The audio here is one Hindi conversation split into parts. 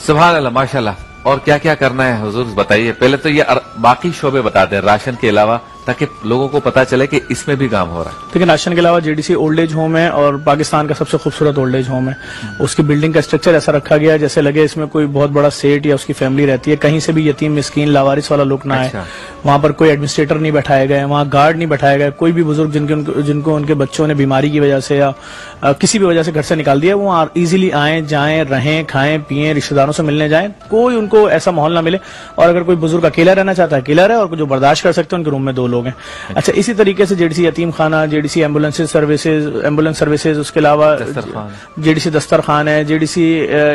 सुभान अल्लाह, माशाल्लाह। और क्या क्या करना है हुजूर बताइए। पहले तो ये बाकी शोबे बता दें राशन के अलावा, ताकि लोगों को पता चले कि इसमें भी काम हो रहा है। लेकिन राशन के अलावा जेडीसी ओल्ड एज होम है और पाकिस्तान का सबसे खूबसूरत ओल्ड एज होम है। उसकी बिल्डिंग का स्ट्रक्चर ऐसा रखा गया है जैसे लगे इसमें कोई बहुत बड़ा सेठ या उसकी फैमिली रहती है। कहीं से भी यतीम मिस्कीन लावारिस वाला लुक ना आए। वहां पर कोई एडमिनिस्ट्रेटर नहीं बैठाए गए, वहां गार्ड नहीं बैठाए गए। कोई भी बुजुर्ग जिनको उनके बच्चों ने बीमारी की वजह से या किसी भी वजह से घर से निकाल दिया, वो इजीली आए जाएं, रहें, खाएं पिएं, रिश्तेदारों से मिलने जाएं। कोई उनको ऐसा माहौल ना मिले। और अगर कोई बुजुर्ग अकेला रहना चाहता है अकेला रहे, और जो बर्दाश्त कर सकते हैं उनके रूम में 2 लोग हैं। अच्छा, इसी तरीके से जेडीसी यतीम खाना, जेडीसी एम्बुलेंस सर्विसेज, उसके अलावा जेडीसी दस्तरखान है, जेडीसी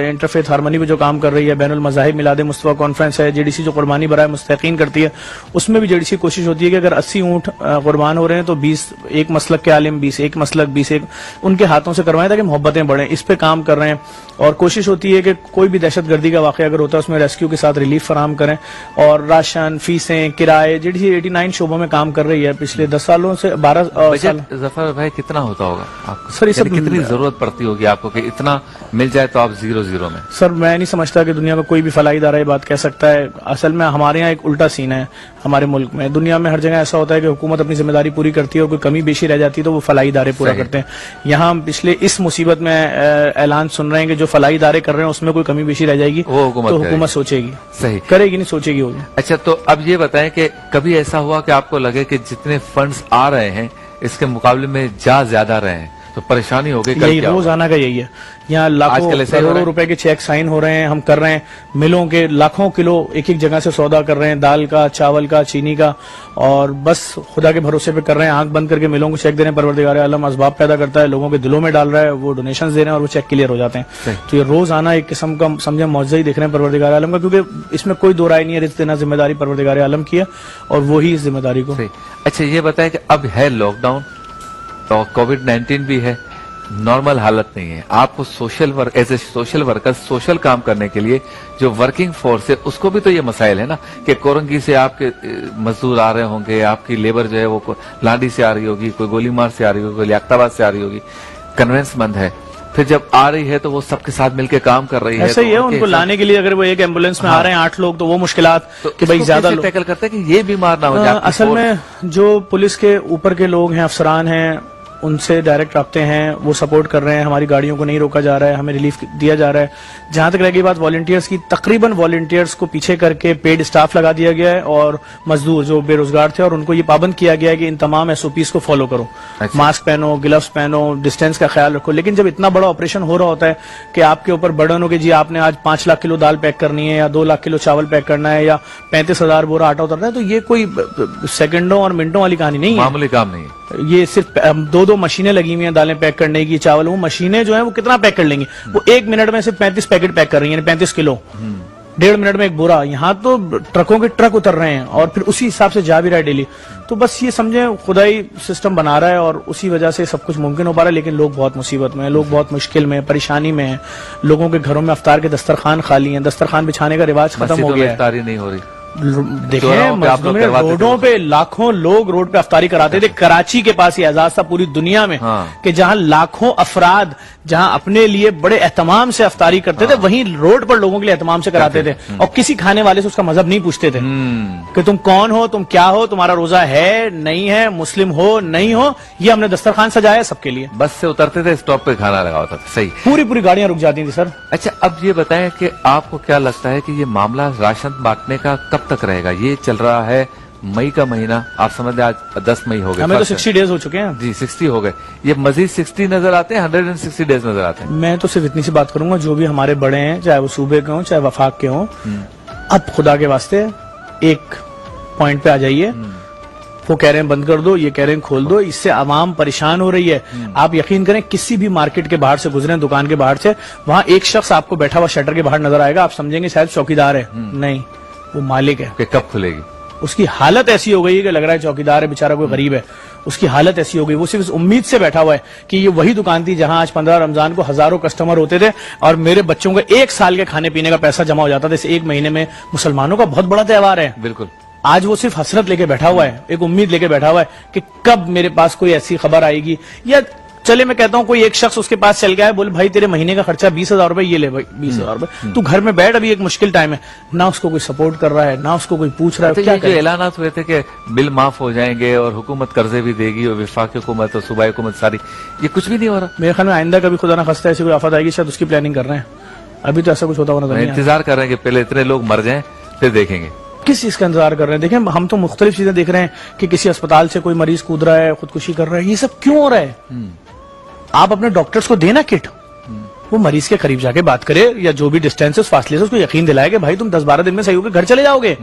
इंटरफेथ हारमोनी में जो काम कर रही है, बैनुल मज़ाहिब मिलाद मुस्तफ़ा कॉन्फ्रेंस है, जेडीसी जो कुर्बानी बराए मुस्तकीन करती है, उसमें भी जेडीसी कोशिश होती है कि अगर 80 ऊंट कुर्बान हो रहे हैं तो 20 एक मसलक के आलिम, 20 एक मसलक, 20 एक उनके हाथों से करवाएं ताकि मोहब्बतें बढ़ें। इस पे काम कर रहे हैं। और कोशिश होती है कि कोई भी दहशतगर्दी का वाक़या अगर होता है उसमें रेस्क्यू के साथ रिलीफ फराहम करें। और राशन, फीसें, किराए, जेडीसी 89 शोबों में काम कर रही है पिछले 10 सालों से। 12 साल। जफर भाई कितना होता होगा आपको? सर, ये सब कितनी जरूरत पड़ती होगी आपको कि इतना मिल जाए तो आप 0-0 में? सर, मैं नहीं समझता कि दुनिया का कोई भी फलाई इदारा ये बात कह सकता है। असल में हमारे यहाँ एक उल्टा सीन है हमारे मुल्क में। दुनिया में हर जगह ऐसा होता है कि हुकूमत अपनी जिम्मेदारी पूरी करती है और कोई कमी बेशी रह जाती है तो वो फलाई इदारे पूरा करते हैं। यहाँ पिछले इस मुसीबत में ऐलान सुन रहे हैं कि जो फलाई इदारे कर रहे हैं उसमें कोई कमी बेशी रह जाएगी तो हुकूमत सोचेगी, सही करेगी, नहीं सोचेगी होगी। अच्छा, तो अब ये बताएं कि कभी ऐसा हुआ कि आपको लगे कि जितने फंड्स आ रहे हैं इसके मुकाबले में ज्यादा रहे हैं तो परेशानी हो गई? यही रोजाना का यही है। यहाँ लाखों करोड़ों रुपए के चेक साइन हो रहे हैं, हम कर रहे हैं। मिलों के लाखों किलो एक एक जगह से सौदा कर रहे हैं, दाल का, चावल का, चीनी का, और बस खुदा के भरोसे पे कर रहे हैं। आंख बंद करके मिलों को चेक दे रहे हैं। परवरदिगार आलम असबाब पैदा करता है, लोगों के दिलों में डाल रहा है, वो डोनेशन दे रहे हैं और वो चेक क्लियर हो जाते हैं। तो ये रोजाना एक किस्म का समझे मौजज़ा ही देख रहे हैं परवरदिगार आलम का, क्योंकि इसमें कोई दो राय नहीं है। रिज़्क़ देना जिम्मेदारी परवरदिगार आलम की है और वही इस जिम्मेदारी को। अच्छा, ये बताएं कि अब है लॉकडाउन तो कोविड-19 भी है, नॉर्मल हालत नहीं है। आपको as a social worker social काम करने के लिए जो वर्किंग फोर्स है उसको भी तो ये मसाइल है ना कि कोरंगी से आपके मजदूर आ रहे होंगे, आपकी लेबर जो है वो लाडी से आ रही होगी, कोई गोलीमार से आ रही होगी, कोई लियाकताबाद से आ रही होगी, कन्वेंस बंद है। फिर जब आ रही है तो वो सबके साथ मिलकर काम कर रही है। ऐसा ही है, उनको लाने के लिए अगर वो एक एम्बुलेंस में आ रहे हैं 8 लोग तो वो मुश्किलात कि भाई ज्यादा लोग टैकल करते हैं कि ये बीमार ना हो जाए। असल में जो पुलिस के ऊपर के लोग हैं, अफसरान हैं, उनसे डायरेक्ट रब्ते हैं, वो सपोर्ट कर रहे हैं। हमारी गाड़ियों को नहीं रोका जा रहा है, हमें रिलीफ दिया जा रहा है। जहां तक रह गई बात वॉलंटियर्स की, तकरीबन वॉलंटियर्स को पीछे करके पेड स्टाफ लगा दिया गया है और मजदूर जो बेरोजगार थे और उनको ये पाबंद किया गया है कि इन तमाम एसओपीज को फॉलो करो। अच्छा। मास्क पहनो, ग्लव्स पहनो, डिस्टेंस का ख्याल रखो। लेकिन जब इतना बड़ा ऑपरेशन हो रहा होता है कि आपके ऊपर बर्डन हो कि जी आपने आज 5 लाख किलो दाल पैक करनी है या 2 लाख किलो चावल पैक करना है या 35,000 बोरा आटा उतरना है, तो ये कोई सेकंडों और मिनटों वाली कहानी नहीं है, मामूली काम नहीं है। ये सिर्फ 2 मशीनें लगी हुई हैं दालें पैक करने की, चावल। वो मशीनें जो हैं वो कितना पैक कर लेंगी? वो 1 मिनट में सिर्फ 35 पैकेट पैक कर रही हैं, 35 किलो। 1.5 मिनट में एक बोरा। यहाँ तो ट्रकों के ट्रक उतर रहे हैं और फिर उसी हिसाब से जा भी रहा है डेली। तो बस ये समझे खुदाई सिस्टम बना रहा है और उसी वजह से सब कुछ मुमकिन हो पा रहा है। लेकिन लोग बहुत मुसीबत में हैं, लोग बहुत मुश्किल में, परेशानी में हैं। लोगों के घरों में अफ्तार के दस्तरखान खाली हैं, दस्तरखान बिछाने का रिवाज खत्म हो गया है। इफ्तारी नहीं हो रही। देखें रोडों पे लाखों लोग रोड पे अफ्तारी कराते थे। कराची के पास ये एजाज था पूरी दुनिया में कि जहां लाखों अफराद जहां अपने लिए बड़े एहतमाम से अफ्तारी करते थे, वहीं रोड पर लोगों के लिए एहतमाम से कराते थे। और किसी खाने वाले से उसका मजहब नहीं पूछते थे कि तुम कौन हो, तुम क्या हो, तुम्हारा रोजा है नहीं है, मुस्लिम हो नहीं हो। ये हमने दस्तरखान सजाया सबके लिए। बस से उतरते थे, स्टॉप पे खाना लगा होता था। सही, पूरी गाड़ियां रुक जाती थी सर। अच्छा, अब ये बताएं कि आपको क्या लगता है कि ये मामला राशन बांटने का कब तक रहेगा? ये चल रहा है मई का महीना, आप समझ लें आज 10 मई हो गए, हमें तो 60 डेज हो चुके हैं जी। 60 हो गए। ये मजीद 60 नजर आते हैं, 160 डेज नजर आते हैं। मैं तो सिर्फ इतनी सी बात करूंगा, जो भी हमारे बड़े हैं, चाहे वो सूबे के हों चाहे वफाक के हों, अब खुदा के वास्ते एक पॉइंट पे आ जाइए। वो कह रहे हैं बंद कर दो, ये कह रहे हैं खोल दो, इससे आवाम परेशान हो रही है। आप यकीन करें, किसी भी मार्केट के बाहर से गुजरे, दुकान के बाहर से, वहां एक शख्स आपको बैठा हुआ शटर के बाहर नजर आएगा। आप समझेंगे शायद चौकीदार है, नहीं, वो मालिक है। कि कब खुलेगी? उसकी हालत ऐसी हो गई है कि लग रहा है चौकीदार है, बेचारा कोई गरीब है। उसकी हालत ऐसी हो गई, वो सिर्फ इस उम्मीद से बैठा हुआ है कि ये वही दुकान थी जहां आज 15 रमजान को हजारों कस्टमर होते थे और मेरे बच्चों का 1 साल के खाने पीने का पैसा जमा हो जाता था। इस 1 महीने में मुसलमानों का बहुत बड़ा त्योहार है। बिल्कुल। आज वो सिर्फ हसरत लेके बैठा हुआ है, एक उम्मीद लेके बैठा हुआ है कि कब मेरे पास कोई ऐसी खबर आएगी। या चले मैं कहता हूँ कोई एक शख्स उसके पास चल गया है, बोले भाई तेरे महीने का खर्चा 20,000 रुपए, ये ले भाई 20,000 रुपए, तू घर में बैठ, अभी एक मुश्किल टाइम है, ना उसको कोई सपोर्ट कर रहा है, ना उसको कोई पूछ रहा है। तो क्या जो ऐलानात हुए थे कि बिल माफ हो जाएंगे और हुकूमत कर्जे भी देगी और वफाकी हुकूमत और सूबाई हुकूमत सारी, ये कुछ भी नहीं हो रहा। मेरे ख्याल में आइंदा कभी खुदा ना खास्ता ऐसी कोई आफत आएगी, शायद उसकी प्लानिंग कर रहे हैं। अभी तो ऐसा कुछ होता हुआ नजर नहीं, इंतजार कर रहे हैं कि पहले इतने लोग मर जाएं फिर देखेंगे। किस चीज का इंतजार कर रहे हैं? देखें, हम तो मुख्तलिफ चीजें देख रहे हैं कि किसी अस्पताल से कोई मरीज कूद रहा है, खुदकुशी कर रहा है, ये सब क्यों हो रहा है? आप अपने डॉक्टर्स को देना किट, वो मरीज के करीब जाके बात करे, या जो भी डिस्टेंस है उस फासले से उसको यकीन दिलाए कि भाई तुम 10-12 दिन में सही होकर घर चले जाओगे।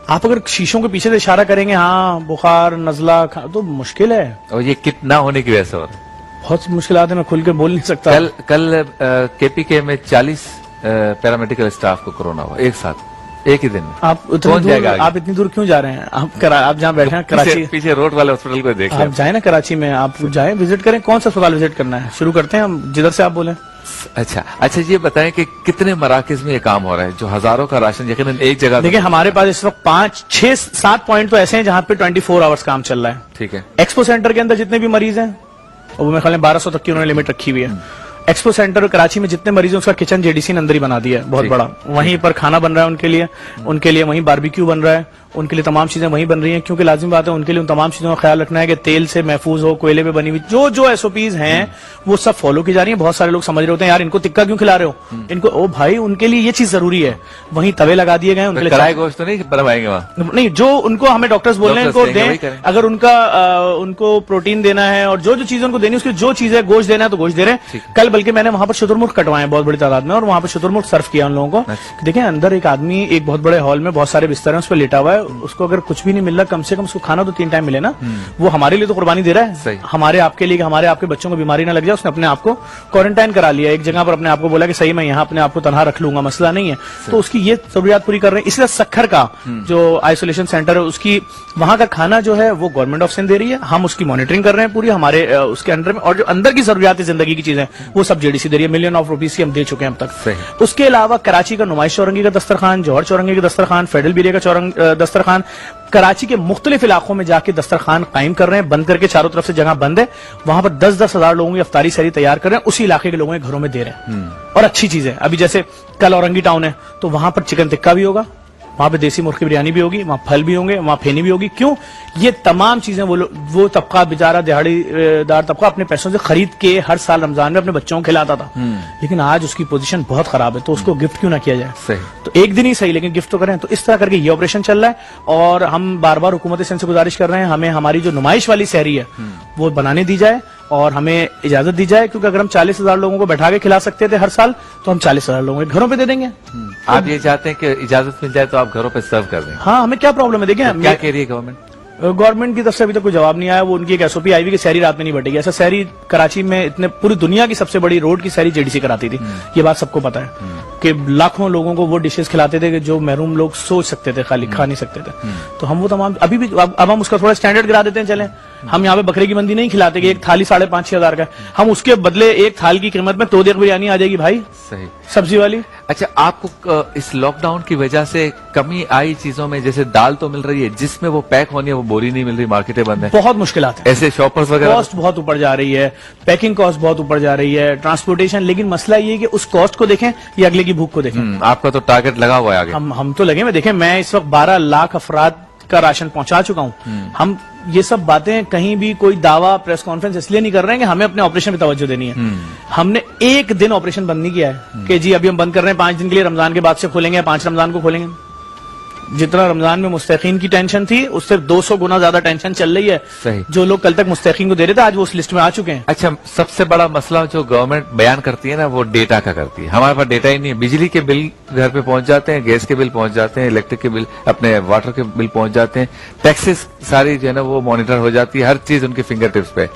आप अगर शीशों के पीछे से इशारा करेंगे हाँ बुखार नजला तो मुश्किल है। और ये किट ना होने की वजह से हो रहा है, बहुत मुश्किलात है, मैं खुल के बोल नहीं सकता। कल केपीके में 40 पैरामेडिकल स्टाफ को कोरोना हुआ एक साथ, एक ही दिन में। आप इतनी दूर क्यों जा रहे हैं? आप जहाँ बैठे हैं कराची, पीछे रोड वाले हॉस्पिटल को देखें। आप जाए ना कराची में, आप जाए विजिट करें, कौन सा अस्पताल विजिट करना है, शुरू करते हैं हम जिधर से आप बोले। अच्छा ये बताएं कि कितने मराकज में ये काम हो रहा है जो हजारों का राशन यकीनन एक जगह। देखिए हमारे पास इस वक्त 5, 6, 7 पॉइंट तो ऐसे हैं जहाँ पे 24 आवर्स काम चल रहा है। ठीक है। एक्सपो सेंटर के अंदर जितने भी मरीज हैं, वो मेरे ख्याल में 1200 तक की उन्होंने लिमिट रखी हुई है। एक्सपो सेंटर कराची में जितने मरीज हैं उसका किचन जेडीसी ने अंदर ही बना दिया है, बहुत बड़ा। वहीं पर खाना बन रहा है उनके लिए वहीं बारबेक्यू बन रहा है, उनके लिए तमाम चीजें वहीं बन रही हैं, क्योंकि लाजिम बात है उनके लिए उन तमाम चीजों का ख्याल रखना है कि तेल से महफूज हो, कोयले पे बनी हुई जो एसओपीज हैं वो सब फॉलो की जा रही है। बहुत सारे लोग समझ रहे होते हैं यार इनको टिक्का क्यों खिला रहे हो, इनको ओ भाई उनके लिए ये चीज जरूरी है। वहीं तवे लगा दिए गए उनके लिए, कढ़ाई गोश्त तो नहीं बनवाएंगे वहाँ, नहीं, जो उनको हमें डॉक्टर्स बोल रहे हैं इनको दें। अगर उनको प्रोटीन देना है और जो चीजें उनको देनी है, उसकी जो चीज है गोश्त देना है तो गोश्त दे रहे हैं। कल बल्कि मैंने वहां पर शुतुरमुर्ग कटवाए बहुत बड़ी तादाद में, और वहां पर शुतुरमुर्ग सर्व किया उन लोगों को। देखें अंदर एक आदमी एक बहुत बड़े हॉल में बहुत सारे बिस्तर हैं, उस पर लेटा हुआ है, उसको अगर कुछ भी नहीं मिल रहा, कम से कम उसको खाना तो 3 टाइम मिले ना। वो हमारे लिए तो कुर्बानी दे रहा है, हमारे आपके लिए, हमारे आपके बच्चों को बीमारी ना लग जाए। उसने अपने आप को क्वारंटाइन करा लिया एक जगह पर, अपने आप को बोला कि सही मैं यहाँ अपने आप को तनहा रख लूंगा, मसला नहीं है। तो उसकी ये जरूरियात पूरी कर रहे हैं। इसलिए सक्खर का जो आइसोलेशन सेंटर है उसकी वहां का खाना जो है वो गवर्नमेंट ऑफ सिंध दे रही है, हम उसकी मॉनिटरिंग कर रहे हैं पूरी हमारे उसके अंडर में। और जो अंदर की जरूरियात जिंदगी की चीजें वो सब जेडीसी दे रही है, $1,000,000 की हम दे चुके हैं अब तक। उसके अलावा कराची का नुमाइश चौरंगी का दस्तरखान, जौहर चौरंगी का दस्तरखान, फेडरल बीरे का दस्तरखान, कराची के मुख्तलिफ इलाकों में जाके दस्तरखान कायम कर रहे हैं, बंद करके चारों तरफ से जगह बंद है, वहां पर 10-10 हजार लोगों की अफ्तारी सहरी तैयार कर रहे हैं, उसी इलाके के लोगों के घरों में दे रहे हैं। और अच्छी चीज है, अभी जैसे कल औरंगी टाउन है तो वहां पर चिकन टिक्का भी होगा, वहां पे देसी मुर्गी बिरयानी भी होगी, वहां फल भी होंगे, वहां फेनी भी होगी। क्यों? ये तमाम चीजें वो तबका बेचारा दिहाड़ीदार तबका अपने पैसों से खरीद के हर साल रमजान में अपने बच्चों को खिलाता था, लेकिन आज उसकी पोजीशन बहुत खराब है, तो उसको गिफ्ट क्यों ना किया जाए? तो एक दिन ही सही लेकिन गिफ्ट तो करें। तो इस तरह करके ये ऑपरेशन चल रहा है और हम बार बार हुकूमत सिंध से गुजारिश कर रहे हैं हमें हमारी जो नुमाइश वाली सहरी है वो बनाने दी जाए और हमें इजाजत दी जाए, क्योंकि अगर हम 40,000 लोगों को बैठा के खिला सकते थे हर साल तो हम 40,000 लोगों के घरों पे दे देंगे। आप ये चाहते हैं कि इजाजत मिल जाए तो आप घरों पे सर्व कर दें? हाँ, हमें क्या प्रॉब्लम है? देखिए क्या कह रही है गवर्नमेंट? गवर्नमेंट की तरफ से अभी तक कोई जवाब नहीं आया। वो उनकी एक एसओपी आई हुई कि सहरी रात में नहीं बटेगी। ऐसा सहरी कराची में इतने पूरी दुनिया की सबसे बड़ी रोड की सहरी जेडीसी कराती थी, ये बात सबको पता है कि लाखों लोगों को वो डिशेस खिलाते थे कि जो महरूम लोग सोच सकते थे, खाली खा नहीं सकते थे। तो हम वो तमाम अभी भी अब हम उसका थोड़ा स्टैंडर्ड गिरा देते हैं। चले हम यहाँ पे बकरे की मंदी नहीं खिलाते कि एक थाली 5,500-6 हजार का, हम उसके बदले एक थाल की कीमत में तोदेक बिरयानी आ जाएगी भाई, सही सब्जी वाली। अच्छा, आपको इस लॉकडाउन की वजह से कमी आई चीजों में? जैसे दाल तो मिल रही है, जिसमें वो पैक होनी है वो बोरी नहीं मिल रही, मार्केटें बंद है, बहुत मुश्किलात है। ऐसे शॉपर्स वगैरह कॉस्ट बहुत ऊपर जा रही है, पैकिंग कॉस्ट बहुत ऊपर जा रही है, ट्रांसपोर्टेशन। लेकिन मसला ये है कि उस कॉस्ट को देखें या अगले की भूख को देखें। आपका तो टारगेट लगा हुआ है आगे। हम तो लगे में देखें, मैं इस वक्त 12 लाख अफराद का राशन पहुंचा चुका हूं। हम ये सब बातें कहीं भी कोई दावा प्रेस कॉन्फ्रेंस इसलिए नहीं कर रहे हैं कि हमें अपने ऑपरेशन पे तवज्जो देनी है। हमने एक दिन ऑपरेशन बंद नहीं किया है कि जी अभी हम बंद कर रहे हैं 5 दिन के लिए, रमजान के बाद से खोलेंगे, 5 रमजान को खोलेंगे। जितना रमजान में मुस्तकीन की टेंशन थी उससे 200 गुना ज्यादा टेंशन चल रही है। सही। जो लोग कल तक मुस्तकीन को दे रहे थे आज वो उस लिस्ट में आ चुके हैं। अच्छा, सबसे बड़ा मसला जो गवर्नमेंट बयान करती है ना वो डेटा का करती है। हमारे पास डेटा ही नहीं है। बिजली के बिल घर पे पहुंच जाते हैं, गैस के बिल पहुंच जाते हैं, इलेक्ट्रिक के बिल, अपने वाटर के बिल पहुंच जाते हैं, टैक्सेस सारी जो है ना वो मॉनिटर हो जाती है, हर चीज उनके फिंगर टिप्स पे।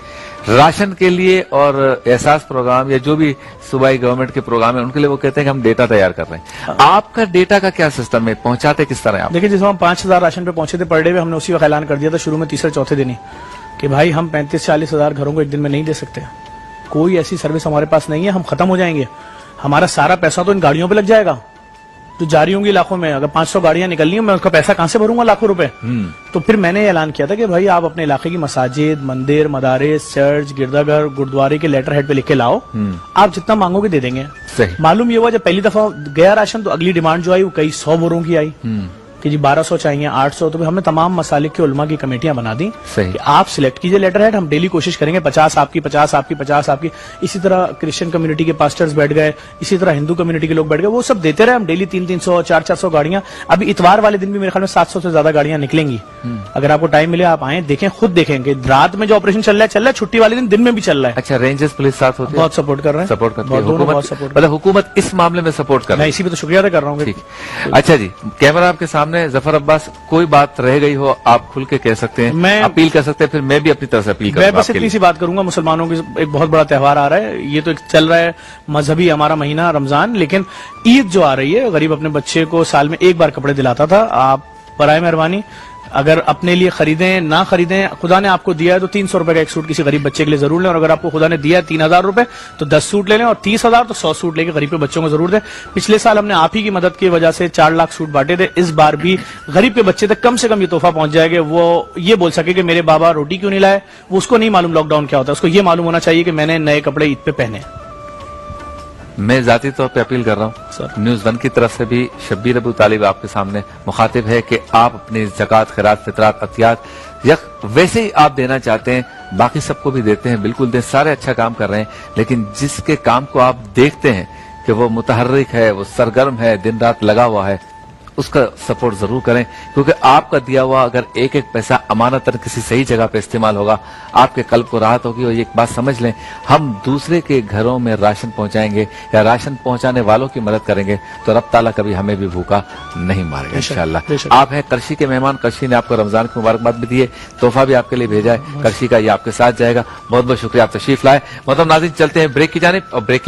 राशन के लिए और एहसास प्रोग्राम या जो भी सूबाई गवर्नमेंट के प्रोग्राम है उनके लिए वो कहते हैं कि हम डेटा तैयार कर रहे हैं। आपका डेटा का क्या सिस्टम है, पहुंचाते किस तरह आप? देखिए, जिस हम 5,000 राशन पे पहुंचे थे पर डे, हमने उसी वक्त ऐलान कर दिया था शुरू में 3-4 दिन ही कि भाई हम 35-40 हजार घरों को एक दिन में नहीं दे सकते। कोई ऐसी सर्विस हमारे पास नहीं है, हम खत्म हो जाएंगे, हमारा सारा पैसा तो इन गाड़ियों पे लग जाएगा। जो जारी होंगी लाखों में, अगर 500 गाड़ियां निकलनी है मैं उसका पैसा कहां से भरूंगा लाखों रुपए। तो फिर मैंने ऐलान किया था कि भाई आप अपने इलाके की मसाजिद, मंदिर, मदारिस, चर्च, गिरजाघर, गुरुद्वारे के लेटर हेड पे लिख के लाओ, आप जितना मांगोगे दे देंगे। मालूम ये हुआ जब पहली दफा गया राशन तो अगली डिमांड जो आई वो कई 100 बोरों की आई कि जी 1200 चाहिए, 800। तो हमने तमाम मसालिक के उलमा की कमेटियां बना दी कि आप सिलेक्ट कीजिए लेटर हेड, हम डेली कोशिश करेंगे 50 आपकी, 50 आपकी, 50 आपकी। इसी तरह क्रिश्चियन कम्युनिटी के पास्टर्स बैठ गए, इसी तरह हिंदू कम्युनिटी के लोग बैठ गए, वो सब देते रहे। हम डेली 300, 400 गाड़ियां, अभी इतवार वाले दिन भी मेरे ख्याल में 700 से ज्यादा गाड़ियां निकलेंगी। अगर आपको टाइम मिले आप आए, देखें, खुद देखेंगे। रात में जो ऑपरेशन चल रहा है, छुट्टी वाले दिन में भी चल रहा है। अच्छा, रेंजर्स पुलिस साथ होती है, बहुत सपोर्ट कर रहे हैं, सपोर्ट करती है मतलब हुकूमत इस मामले में सपोर्ट कर रही है। मैं इसी पे तो शुक्रिया अदा कर रहा हूँ। अच्छा जी, कैमरा आपके सामने, जफर अब्बास, कोई बात रह गई हो आप खुल के कह सकते हैं, मैं अपील कर सकते हैं, फिर मैं भी अपनी तरफ से अपील करूंगा। मैं बस इतनी सी बात करूंगा, मुसलमानों की एक बहुत बड़ा त्योहार आ रहा है, ये तो एक चल रहा है मजहबी हमारा महीना रमजान, लेकिन ईद जो आ रही है, गरीब अपने बच्चे को साल में एक बार कपड़े दिलाता था। आप बराए मेहरबानी अगर अपने लिए खरीदें ना खरीदें, खुदा ने आपको दिया है तो 300 रुपए का एक सूट किसी गरीब बच्चे के लिए जरूर लें, और अगर आपको खुदा ने दिया है 3000 रुपए तो 10 सूट ले लें, और 30,000 तो 100 सूट लेके गरीब के बच्चों को जरूर दें। पिछले साल हमने आप ही की मदद की वजह से 4 लाख सूट बांटे थे, इस बार भी गरीब के बच्चे तक कम से कम ये तोहफा पहुंच जाएगा, वो ये बोल सके कि मेरे बाबा रोटी क्यों नहीं लाए। वो उसको नहीं मालूम लॉकडाउन क्या होता है, उसको ये मालूम होना चाहिए कि मैंने नए कपड़े ईद पे पहने। मैं जाती तौर पे अपील कर रहा हूँ न्यूज़ 1 की तरफ से भी, शब्बीर अबू तालिब आपके सामने मुखातिब है कि आप अपनी ज़कात, खैरात, फितरात, अतियात वैसे ही आप देना चाहते हैं, बाकी सबको भी देते हैं, बिल्कुल दें, सारे अच्छा काम कर रहे हैं, लेकिन जिसके काम को आप देखते हैं कि वो मुतहर्रिक है, वो सरगर्म है, दिन रात लगा हुआ है, उसका सपोर्ट जरूर करें, क्योंकि आपका दिया हुआ अगर एक एक पैसा अमानतन किसी सही जगह पे इस्तेमाल होगा, आपके कल्ब को राहत होगी। और एक बात समझ लें, हम दूसरे के घरों में राशन पहुंचाएंगे या राशन पहुंचाने वालों की मदद करेंगे तो रब ताला कभी हमें भी भूखा नहीं मारेगा इंशाअल्लाह। आप हैं करशी के मेहमान, करशी ने आपको रमजान की मुबारकबाद भी दी है, तोहफा भी आपके लिए भेजा है करशी का, ये आपके साथ जाएगा। बहुत बहुत शुक्रिया, आप तशरीफ लाए। मतलब नाज़रीन, चलते हैं ब्रेक की जानिब, और ब्रेक के